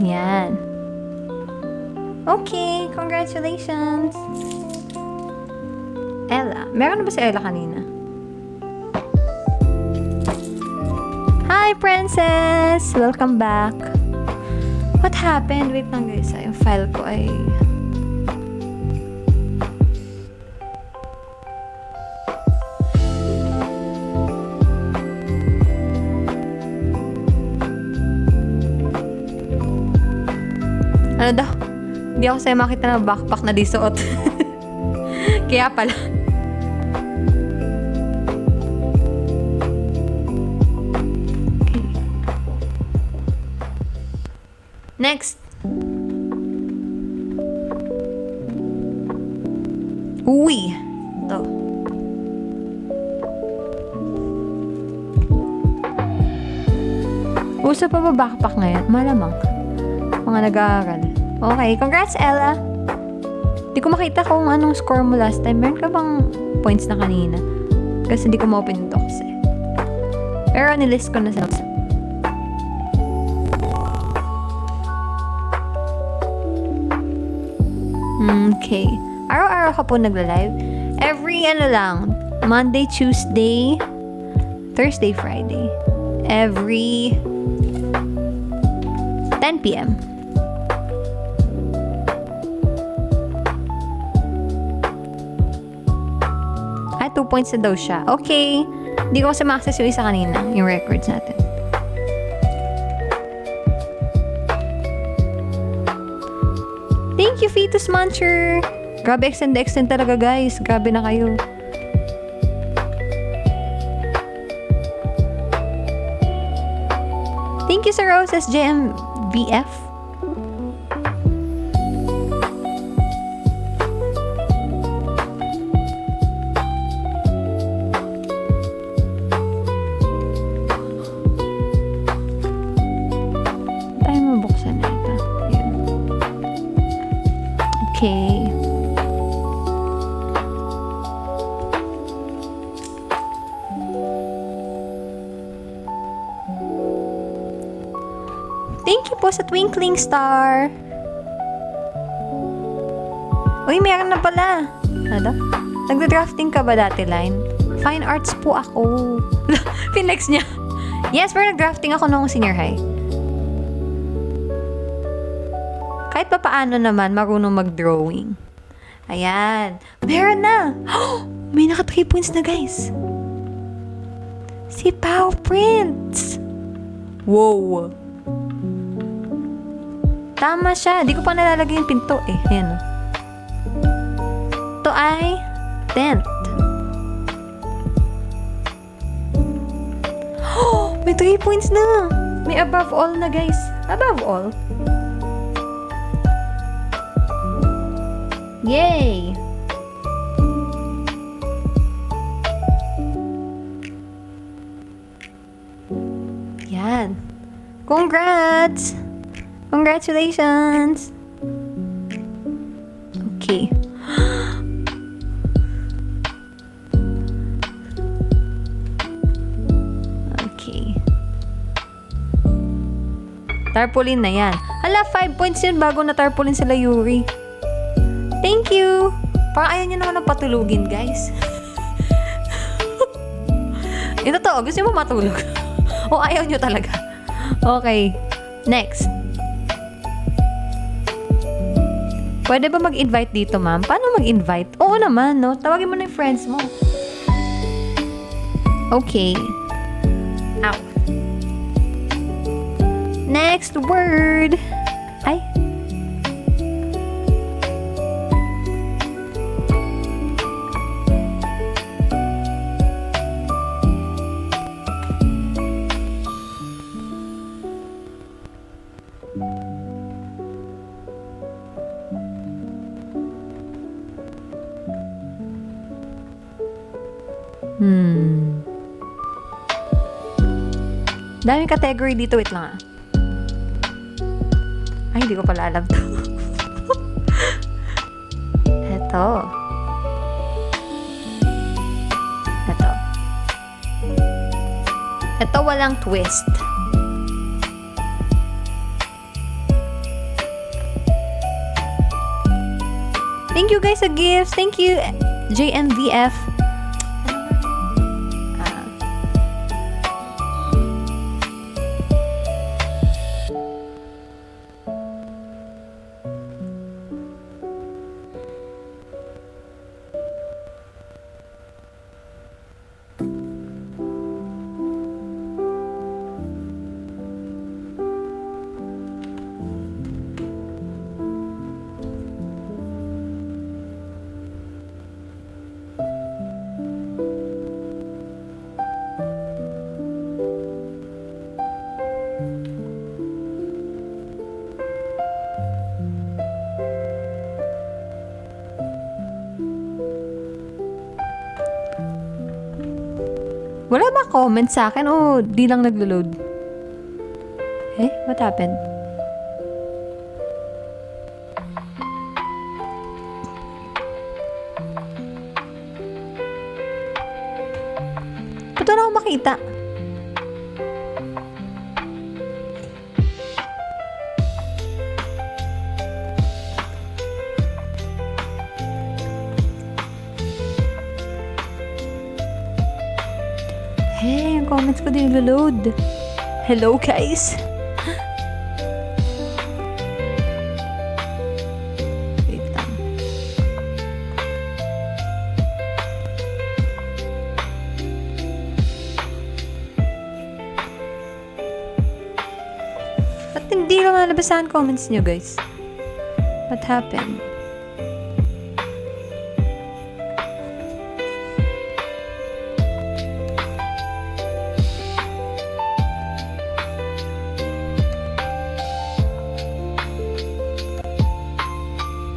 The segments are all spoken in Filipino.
Yan. Okay, congratulations. Ella. Meron na ba si Ella kanina? Hi, princess! Welcome back. What happened? Wait lang guys. Yung file ko ay... Ano daw? Hindi ako sa'yo makita na backpack na di suot. Kaya pala. Okay. Next. Uy. Ito. Uso pa ba backpack ngayon? Malamang. Mga nag-aaral. Okay, congrats Ella. Di ko makita kung anong score mo last time. Meron ka bang points na kanina? Kasi di ko ma-open ito kasi. Pero nilist ko na sa Okay. Araw-araw ka po nagla-live? Every Monday, Tuesday, Thursday, Friday. Every 10 p.m. Ay, 2 points na daw siya. Okay. Hindi ko kasi ma-access yung isa kanina, yung records natin. Thank you, Fetus Muncher! Grabe, extend talaga, guys. Grabe na kayo. Thank you sa Roses, JMVF. Tayo mabuksan na ito. Ayan. Okay. Thank you po sa Twinkling Star. Uy, meron na pala. Ano? Nagda-drafting ka ba dati, Line? Fine arts po ako. Pinex niya. Yes, pero nag-drafting ako noong senior high. Kahit pa paano naman, marunong mag-drawing. Ayan. Meron na. May naka 3 points na, guys. Si Pao Prince. Wow. Tama siya. Di ko pa nalalagay yung pinto eh. Ayan o. Ito ay tent. May 3 points na. May above all na, guys. Above all. Yay! Yan. Congrats! Congratulations! Okay. Okay. Tarpaulin na yan. Hala, 5 points yun bago na tarpaulin sila Yuri. Thank you! Parang ayaw niyo naman ng patulugin, guys. Ito to, gusto mo matulog? O ayaw niyo talaga? Okay. Next. Pwede ba mag-invite dito, ma'am? Paano mag-invite? Oo naman, no? Tawagin mo na yung friends mo. Okay. Ow. Next word. Ay. Daming category dito. Wait lang ah. Ay, hindi ko pala alam to. Ito. Ito. Ito walang twist. Thank you guys sa gifts. Thank you, JMVF. Wala ba comment sa akin o di lang naglo-load? Eh, what happened? Ba't wala akong makita? Hey, yung comments ko din naglo-load. Hello, guys. Wait lang. Ba't hindi lang nalabasan comments nyo, guys? What happened?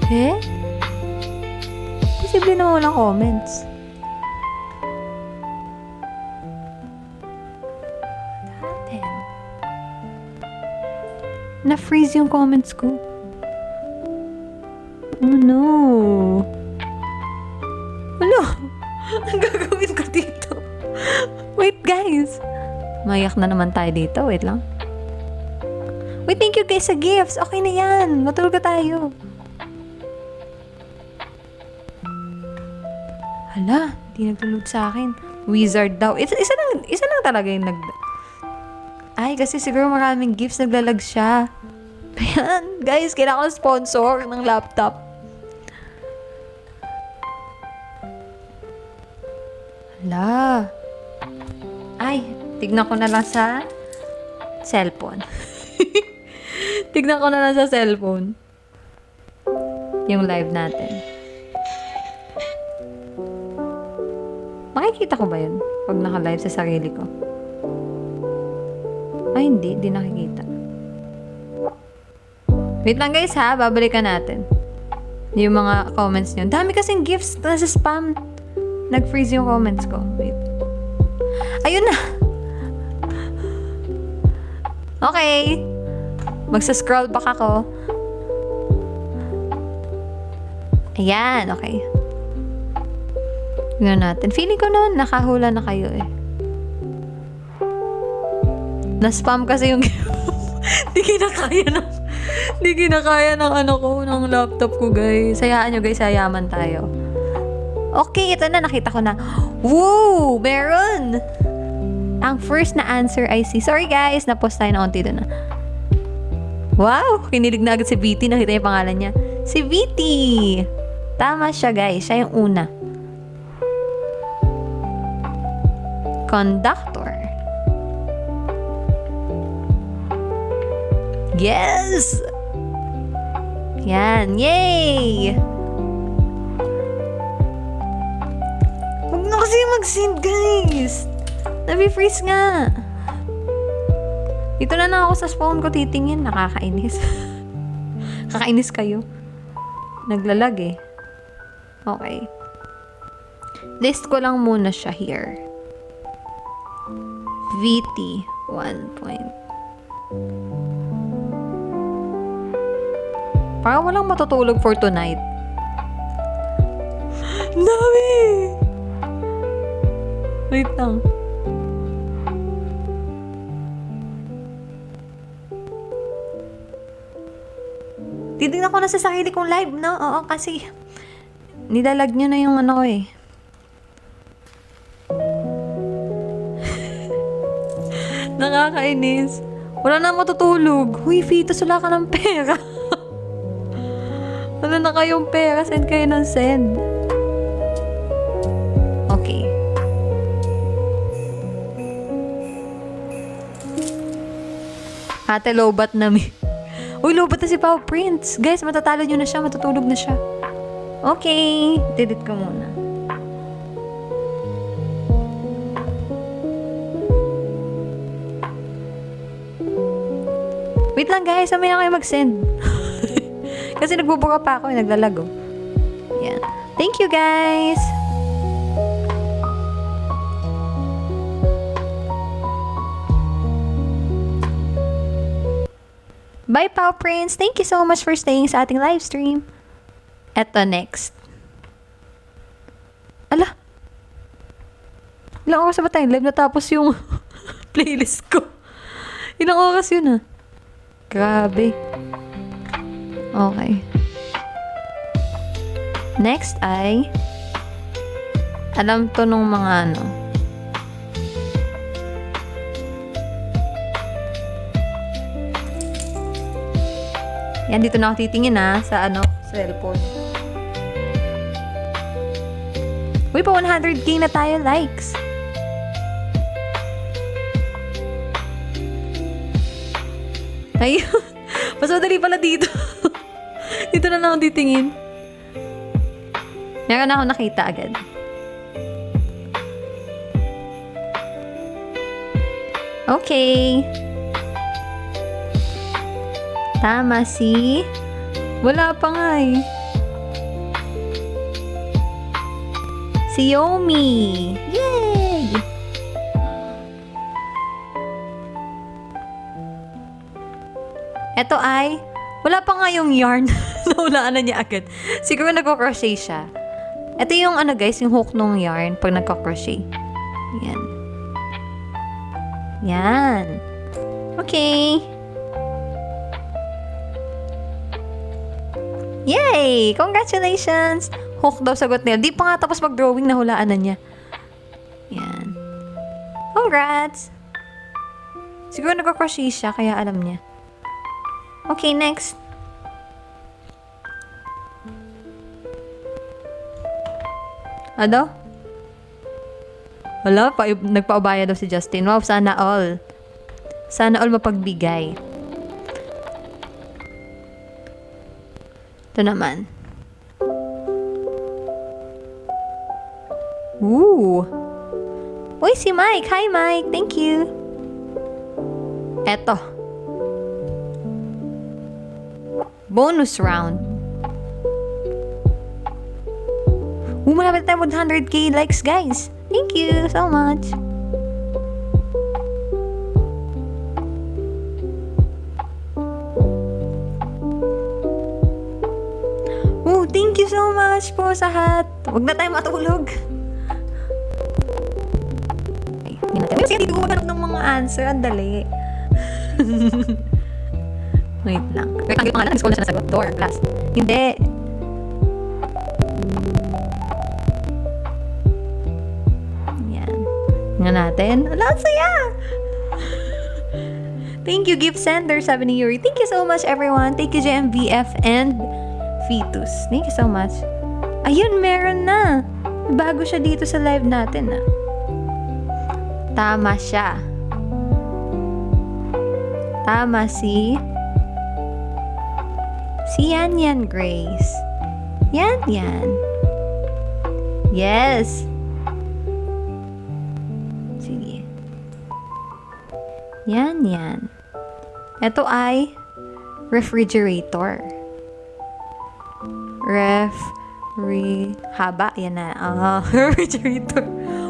Eh? Posible na walang comments. What happened? Na-freeze yung comments ko. Oh no. Wala. Ang gagawin ko dito? Wait guys. Mayak na naman tayo dito. Wait lang. Wait, thank you guys sa gifts. Okay na yan. Matulog ka tayo. Hala, di naglo-load sa akin. Wizard daw. Isa lang talaga yung Ay, kasi siguro maraming gifts naglalag siya. Ayan, guys, kailangan ko sponsor ng laptop. Hala. Ay, tignan ko na lang sa cellphone. Tignan ko na lang sa cellphone. Yung live natin. Makikita ko ba yun? Pag naka-live sa sarili ko. Ay, hindi. Di nakikita. Wait lang guys ha. Babalikan natin. Yung mga comments nyo. Dami kasing gifts na sa spam. Nag-freeze yung comments ko. Wait. Ayun na! Okay. Magsa-scroll back ako. Ayan. Okay. Tingnan natin. Feeling ko naman nakahula na kayo eh. Na-spam kasi yung Di kinakaya ng ano ko, ng laptop ko guys. Hayaan nyo guys, hayaman tayo. Okay, ito na. Nakita ko na. Woo! Meron! Ang first na answer ay si... Sorry guys, na-post tayo na onti doon. Wow! Kinilig na agad si VT. Nakita yung pangalan niya. Si VT! Tama siya guys. Siya yung una. Conductor. Yes! Yan. Yay! Huwag na kasi mag-send, guys. Nabi-freeze nga. Dito na ako sa phone ko titingin. Nakakainis. Kakainis kayo. Naglalag eh. Okay. List ko lang muna siya here. VT 1 point. Parang walang matutulog for tonight. Dami! Wait lang. Titignan ko na sa sarili kong live, no? Oo, kasi Nilalag nyo na yung ano ko eh. Nakakainis. Wala na matutulog. Huy, Fitos, wala ka ng pera. Wala na kayong pera. Send kayo ng send. Okay. Ate, lobat na mi. Uy, lobat na si Pao Prince. Guys, matatalo nyo na siya. Matutulog na siya. Okay. Delete ko muna. Wait lang guys, mamaya na kayo mag-send. Kasi nagbubuka pa ako, naglalago. Yan. Thank you guys! Bye, Pao Prince! Thank you so much for staying sa ating live stream. Eto next. Ala! Ilang oras ba tayo live natapos yung playlist ko? Ilang oras yun ah? Grabe. Okay. Next ay alam to nung mga ano. Yan, dito na ako titingin sa ano, cellphone. Uy, pa 100k na tayo likes. Ay, mas madali pala dito. Dito na lang ako titingin. Meron na ako nakita agad. Okay. Tama si... Wala pa nga eh. Si Yomi. Yay! Ito ay, wala pa nga yung yarn. Naulaan na niya agad. Siguro nagko-crochet siya. Ito yung ano guys, yung hook nung yarn pag nagko-crochet. Yan. Yan. Okay. Yay! Congratulations! Hook daw sagot nila. Di pa nga tapos mag-drawing, nahulaan na niya. Yan. Congrats! Siguro nagko-crochet siya, kaya alam niya. Okay, next. Ano? Wala, nagpaubaya daw si Justin. Wow, sana all. Sana all mapagbigay. Ito naman. Ooh. Uy, si Mike. Hi, Mike. Thank you. Eto. Bonus round. Malapit tayo 100k likes, guys. Thank you so much. Thank you so much po sa hat. Huwag na tayo matulog. Ay, hindi natin. Kasi hindi ko maghanap ng mga answer. Ang dali. Wait lang. Wait lang, yung pangalan. Nag-scroll na siya na sagot. Door, class. Hindi. Yan. Nga natin. Wala, saya! Thank you, gift sender, sabi ni Yuri. Thank you so much, everyone. Thank you, JMVF and Fitus. Thank you so much. Ayun, meron na. Bago siya dito sa live natin, Tama siya. Tama si Yan Yan Grace. Yan Yan. Yes. Sige. Yan Yan. Ito ay refrigerator. Haba. Yan na. Refrigerator.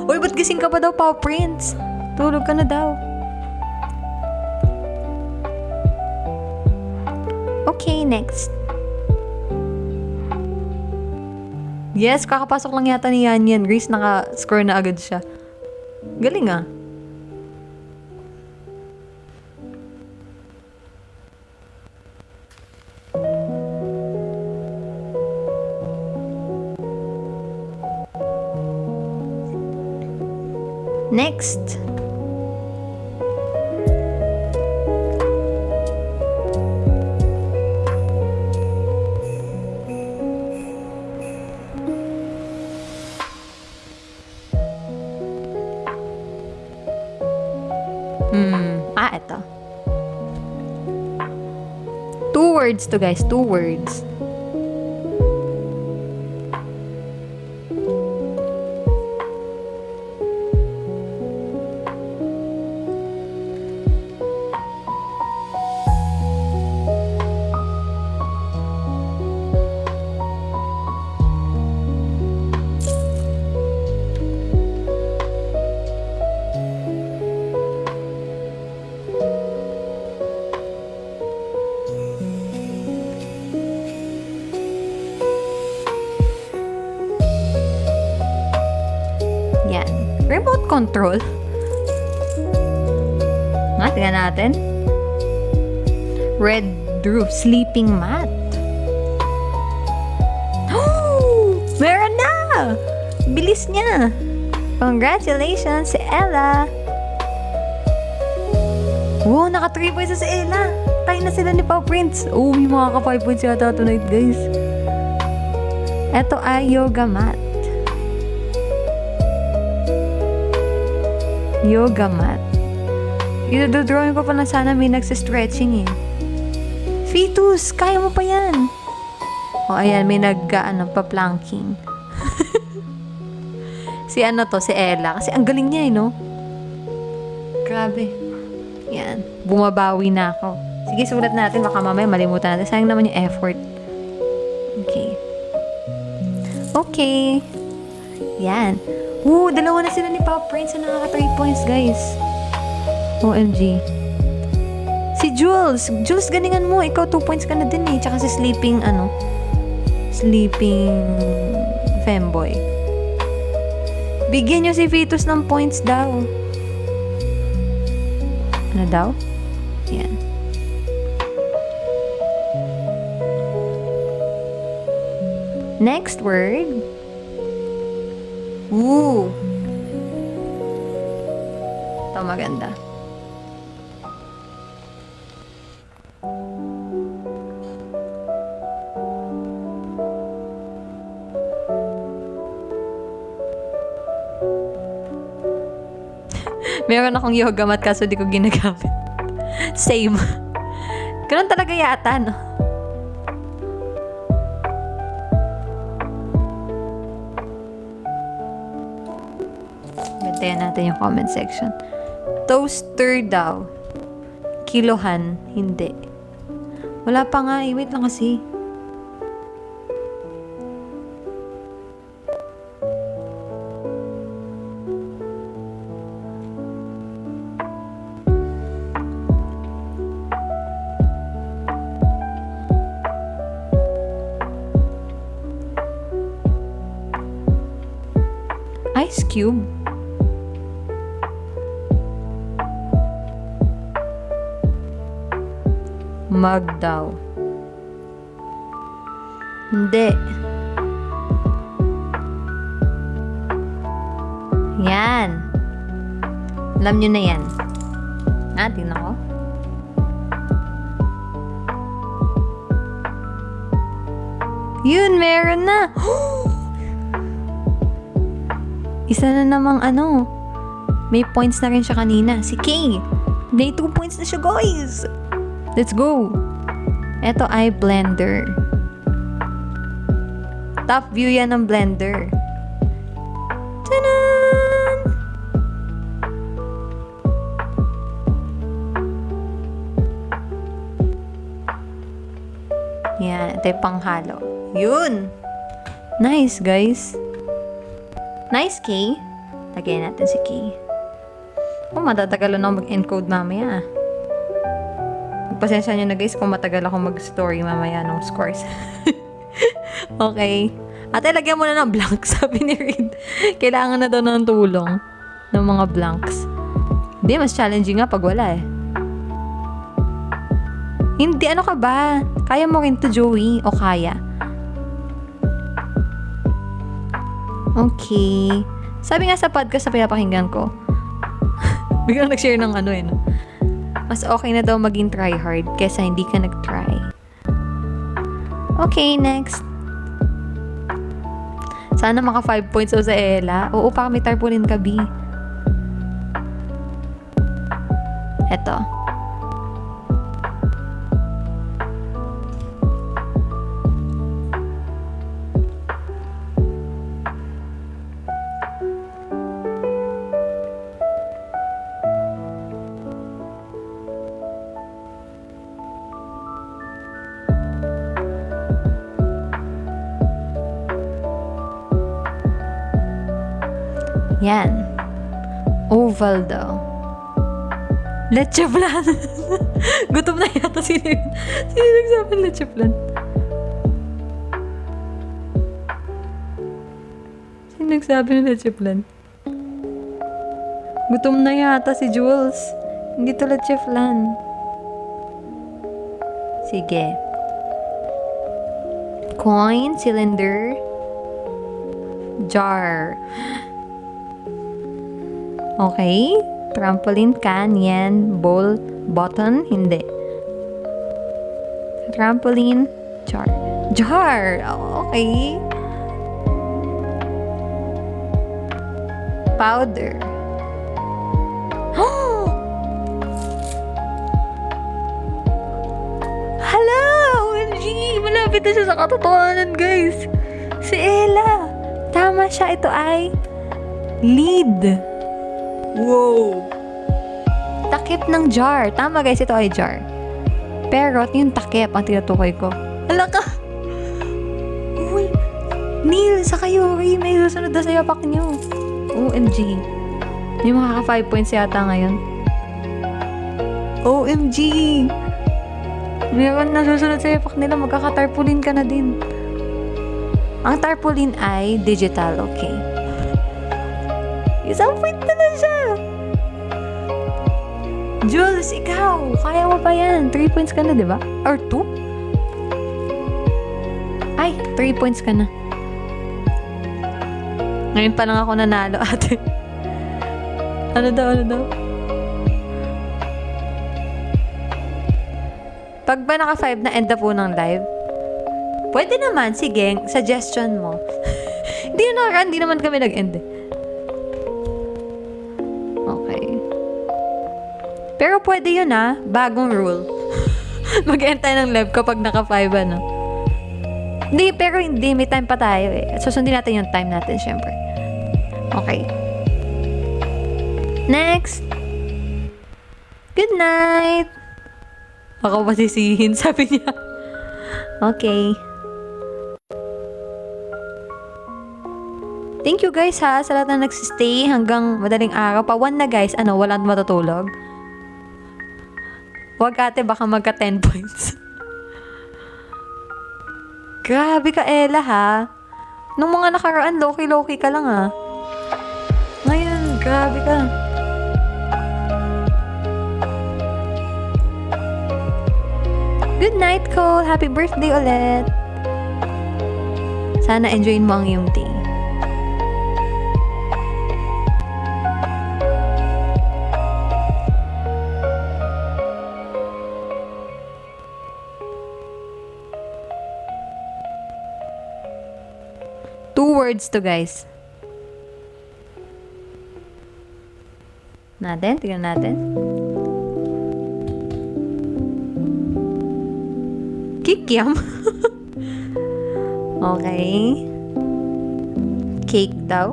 Uy, ba't gising ka pa daw, Pao Prince? Tulog ka na daw. Okay, next. Yes, kakapasok lang yata ni Yan Yan Grace. Naka-score na agad siya. Galing Next. Ito. 2 words to, guys. 2 words. Yan. Remote control. Tingnan natin. Red roof. Sleeping mat. Oh! Meron na! Bilis niya. Congratulations si Ella. Wow, naka 3 points na si Ella. Tayo na sila ni Pao Prince. Oh, may mga ka 5 points yata tonight, guys. Ito ay yoga mat. Yoga mat. Idodrawing ko pa na sana may nagsistretching eh. Fetus, kaya mo pa yan. O ayan, may pa-planking. Si si Ella. Kasi ang galing niya eh, no? Grabe. Yan, bumabawi na ako. Sige, sulat natin. Baka mamaya malimutan natin. Sayang naman yung effort. Okay. Okay. Yan. Dalawa na sila ni Pao Prince na nakaka 3 points, guys. OMG. Si Jules. Jules, ganingan mo. Ikaw 2 points ka na din eh. Tsaka si Sleeping Femboy. Bigyan nyo si Fetus ng points daw. Ano daw? Yan. Next word. Ito maganda. Meron akong yoga mat kaso di ko ginagamit. Same. Ganun talaga yata, no? Bantayan natin yung comment section. Toaster daw. Kilohan. Hindi. Wala pa nga. Wait lang kasi. Ice cube. Mug daw. Hindi. Yan. Alam nyo na yan. Tingnan ko. Yun, meron na. Isa na namang may points na rin siya kanina. Si Kay. May 2 points na siya, guys. Let's go. Ito ay blender. Top view yan ng blender. Tanan! Yan. Ito yung panghalo. Yun. Nice, guys. Nice, Kay. Lagyan natin si Kay. Matatagalan ako mag-encode mamaya. Pasensya nyo na, guys, kung matagal ako mag-story mamaya ng scores. Okay. Ate, lagyan mo na ng blanks, sabi ni Reed. Kailangan na daw ng tulong ng mga blanks. Hindi, mas challenging nga pag wala eh. Hindi, ano ka ba? Kaya mo rin to, Joey? O kaya? Okay. Sabi nga sa podcast na pinapakinggan ko, Biglang nag-share ng ano eh, no? Mas okay na daw maging try-hard kesa hindi ka nag-try. Okay, next. Sana maka 5 points o sa Ella. Oo, baka may tarpaulin ka, B. Eto. Yan. Oval daw. Leche flan. Gutom na yata. Sino nagsabi ng leche flan? Sino nagsabi ng leche flan? Gutom na yata si Jules. Hindi to leche flan. Sige. Coin, cylinder, jar. Okay. Trampoline, can, yan, bowl, button, hindi. Trampoline, jar. Jar! Okay. Powder. Hala! OMG! Malapit na siya sa katotohanan, guys. Si Ella. Tama siya. Ito ay lead. Wow! Takip ng jar. Tama guys, ito ay jar. Pero yung takip ang tinutukoy ko. Ala ka! Uy! Neil, sa kayo, may susunod na sa yapak nyo. OMG. May makaka 5 points yata ngayon. OMG! Meron na susunod sa yapak nila, magkaka-tarpaulin ka na din. Ang tarpaulin ay digital, okay. Isang point na siya. Jules, ikaw. Kaya mo pa yan. 3 points ka na, di ba? Or 2? Ay, 3 points ka na. Ngayon pa lang ako nanalo, ate. Ano daw? Pag ba naka 5 na end na po ng live, pwede naman, sige, suggestion mo. Hindi naman kami nag-end eh. Pero pwede yun bagong rule. Mag-end tayo ng live kapag naka-5 ano. Hindi, pero hindi. May time pa tayo eh. Susundin natin yung time natin, syempre. Okay. Next. Good night. Ako masisihin, sabi niya. Okay. Thank you guys sa lahat na nagsistay hanggang madaling araw. Pa 1 na guys, walang matutulog. Wag ate, baka magka 10 points. Grabe ka, Ella, ha? Nung mga nakaraan, low-key ka lang, ha? Ngayon, grabe ka. Good night, Cole. Happy birthday ulit. Sana enjoyin mo ang iyong day. Words to guys. Tingnan natin. Kikiam. Okay. Cake daw.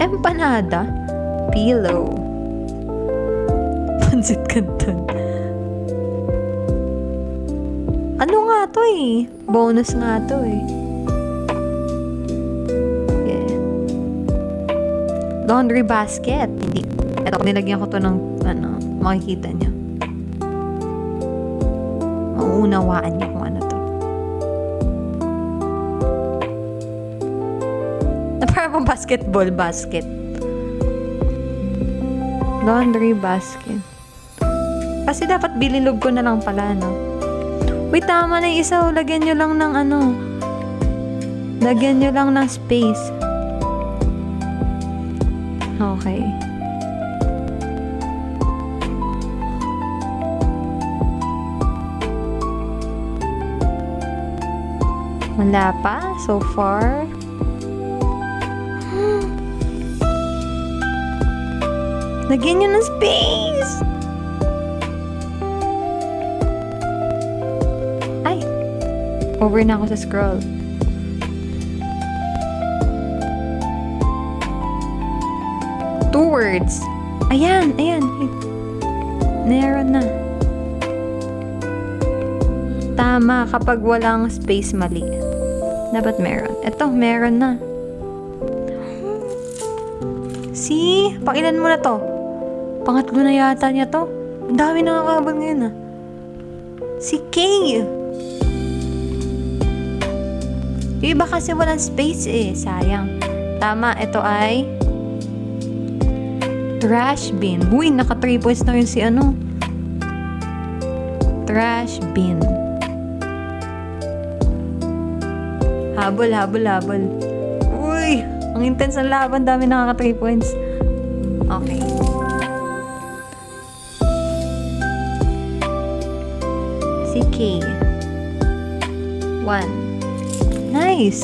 Empanada. Pillow. Pansit Canton. Ano nga to eh? Bonus nga to eh. Yeah. Laundry basket. Hindi. Ito, nilagyan ko to ng, makikita niyo. Mauunawaan niyo kung ano to. Na parang basketball basket. Laundry basket. Kasi dapat bililog ko na lang pala, no? Wait, tama na yung isa. Lagyan nyo lang ng Lagyan nyo lang ng space. Wala pa so far. Lagyan nyo ng space! Ay! Over na ako sa scroll. Two words. Ayan, ayan. Meron na. Tama, kapag walang space, mali. Dapat meron. Eto, meron na. See? Pakilan mo na to. Pangatlo na yata niya to. Ang dami nakakabal ngayon ah. Si Kay. Yung iba kasi walang space eh. Sayang. Tama, ito ay trash bin. Uy, naka 3 points na rin si ano. Trash bin. Habol, habol, habol. Uy, ang intense ang laban. Dami nakaka 3 points. Okay. Si K. 1. Nice.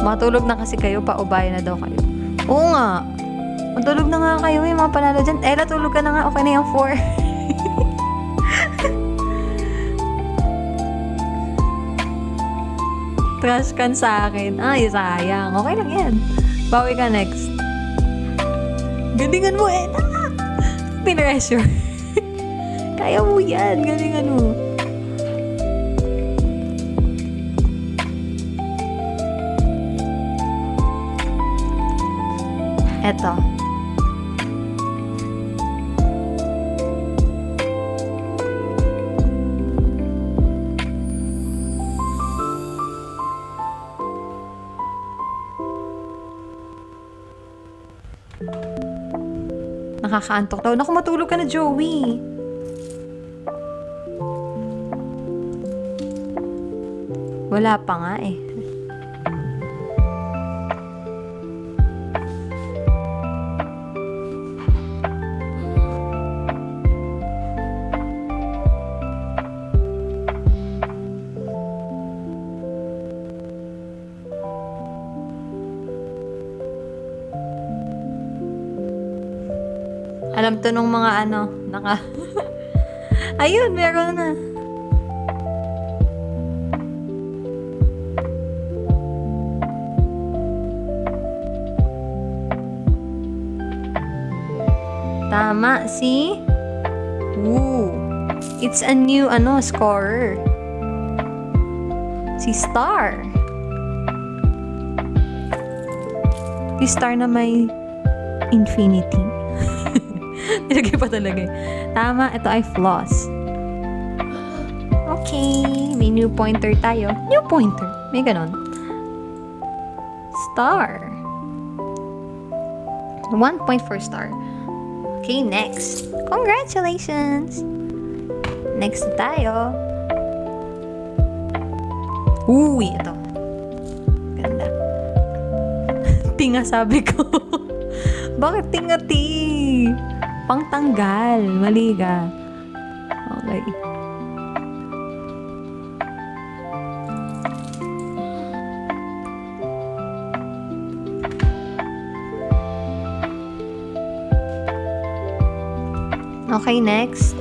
Matulog na kasi kayo. Paubaya na daw kayo. Oo nga. Matulog na nga kayo yung mga panalo dyan. Ella, tulog ka na nga. Okay na yung 4. Trash can sa akin. Ay, sayang. Okay lang yan. Bawi ka next. Galingan mo, Ella. Pinressure. Kaya mo yan. Galingan mo. Eto. Nakakaantok daw. Naku, matulog ka na, Joey. Wala pa nga eh. Alam to nung mga ano, Ayun, meron na. Tama, see? Woo. It's a new, scorer. Si Star. Si Star na may infinity. Nilagay pa talaga eh. Tama, ito ay floss. Okay, may new pointer tayo. New pointer. May ganon. Star. 1 point for Star. Okay, next. Congratulations! Next na tayo. Uy, ito. Ganda. Tinga sabi ko. Bakit tinga-ti? Pangtanggal. Mali ka. Okay. Okay, next.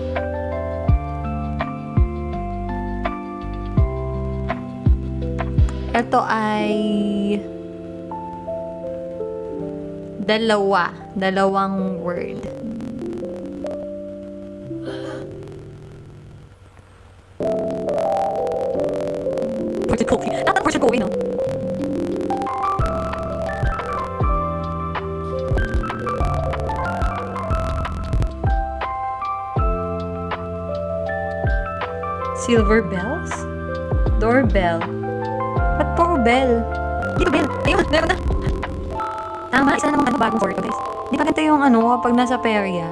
Ito ay dalawang word. Fortune cookie. Dapat fortune cookie, no? Silver bells? Doorbell. Ba't puro bell? Dito bell. Ayun, meron na. Tama, isa na namang bagong word ko, guys. Di ba ganito yung kapag nasa perya,